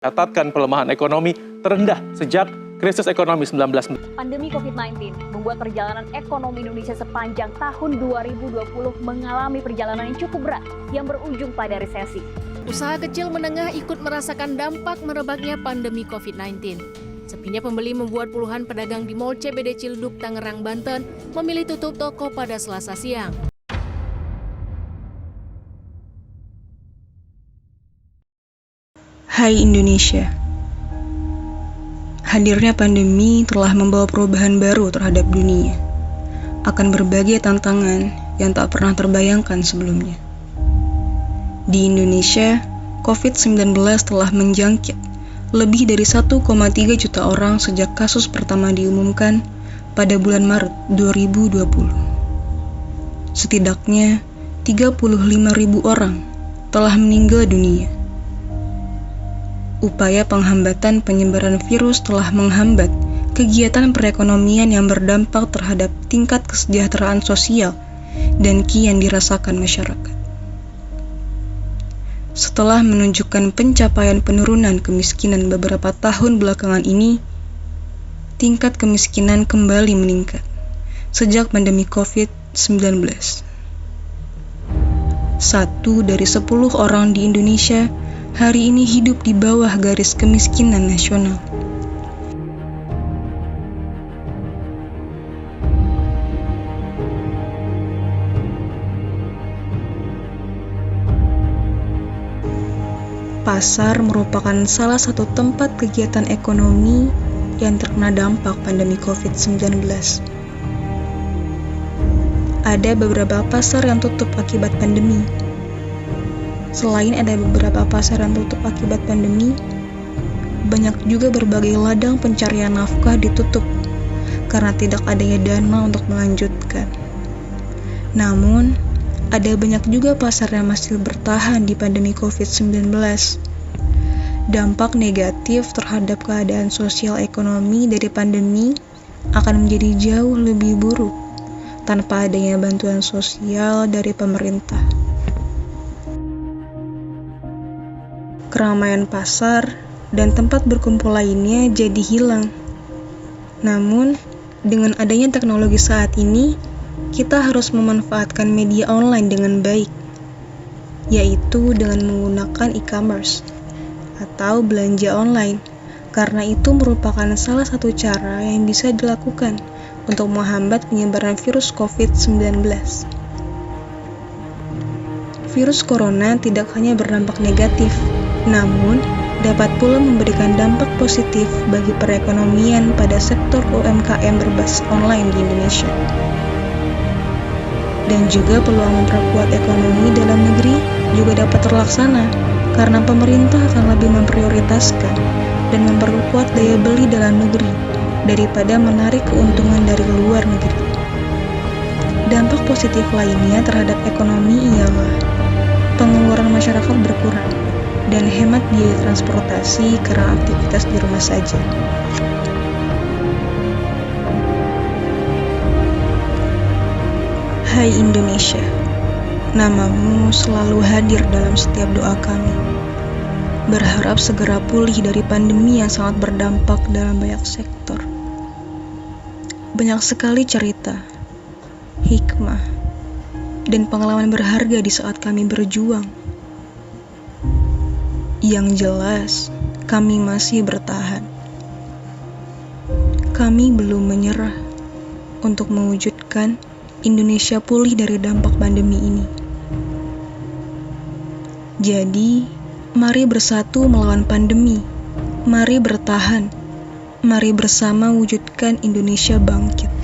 Catatkan pelemahan ekonomi terendah sejak krisis ekonomi 19. Pandemi COVID-19 membuat perjalanan ekonomi Indonesia sepanjang tahun 2020 mengalami perjalanan yang cukup berat yang berujung pada resesi. Usaha kecil menengah ikut merasakan dampak merebaknya pandemi COVID-19. Sepinya pembeli membuat puluhan pedagang di Mall CBD Ciledug, Tangerang, Banten memilih tutup toko pada Selasa siang. Hai Indonesia. Hadirnya pandemi telah membawa perubahan baru terhadap dunia. Akan berbagai tantangan yang tak pernah terbayangkan sebelumnya. Di Indonesia, COVID-19 telah menjangkit lebih dari 1,3 juta orang sejak kasus pertama diumumkan pada bulan Maret 2020. Setidaknya 35.000 orang telah meninggal dunia. Upaya penghambatan penyebaran virus telah menghambat kegiatan perekonomian yang berdampak terhadap tingkat kesejahteraan sosial dan kian dirasakan masyarakat. Setelah menunjukkan pencapaian penurunan kemiskinan beberapa tahun belakangan ini, tingkat kemiskinan kembali meningkat sejak pandemi COVID-19. 1 dari 10 orang di Indonesia hari ini hidup di bawah garis kemiskinan nasional. Pasar merupakan salah satu tempat kegiatan ekonomi yang terkena dampak pandemi COVID-19. Ada beberapa pasar yang tutup akibat pandemi. Selain ada beberapa pasar yang tutup akibat pandemi, banyak juga berbagai ladang pencarian nafkah ditutup karena tidak adanya dana untuk melanjutkan. Namun, ada banyak juga pasar yang masih bertahan di pandemi COVID-19. Dampak negatif terhadap keadaan sosial ekonomi dari pandemi akan menjadi jauh lebih buruk tanpa adanya bantuan sosial dari pemerintah. Keramaian pasar dan tempat berkumpul lainnya jadi hilang. Namun, dengan adanya teknologi saat ini, kita harus memanfaatkan media online dengan baik, yaitu dengan menggunakan e-commerce atau belanja online, karena itu merupakan salah satu cara yang bisa dilakukan untuk menghambat penyebaran virus COVID-19. Virus corona tidak hanya berdampak negatif, namun dapat pula memberikan dampak positif bagi perekonomian pada sektor UMKM berbasis online di Indonesia. Dan juga peluang memperkuat ekonomi dalam negeri juga dapat terlaksana karena pemerintah akan lebih memprioritaskan dan memperkuat daya beli dalam negeri daripada menarik keuntungan dari luar negeri. Dampak positif lainnya terhadap ekonomi ialah pengeluaran masyarakat berkurang dan hemat biaya transportasi karena aktivitas di rumah saja. Hai Indonesia, namamu selalu hadir dalam setiap doa kami. Berharap segera pulih dari pandemi yang sangat berdampak dalam banyak sektor. Banyak sekali cerita, hikmah, dan pengalaman berharga di saat kami berjuang. Yang jelas, kami masih bertahan. Kami belum menyerah untuk mewujudkan Indonesia pulih dari dampak pandemi ini. Jadi, mari bersatu melawan pandemi. Mari bertahan. Mari bersama wujudkan Indonesia bangkit.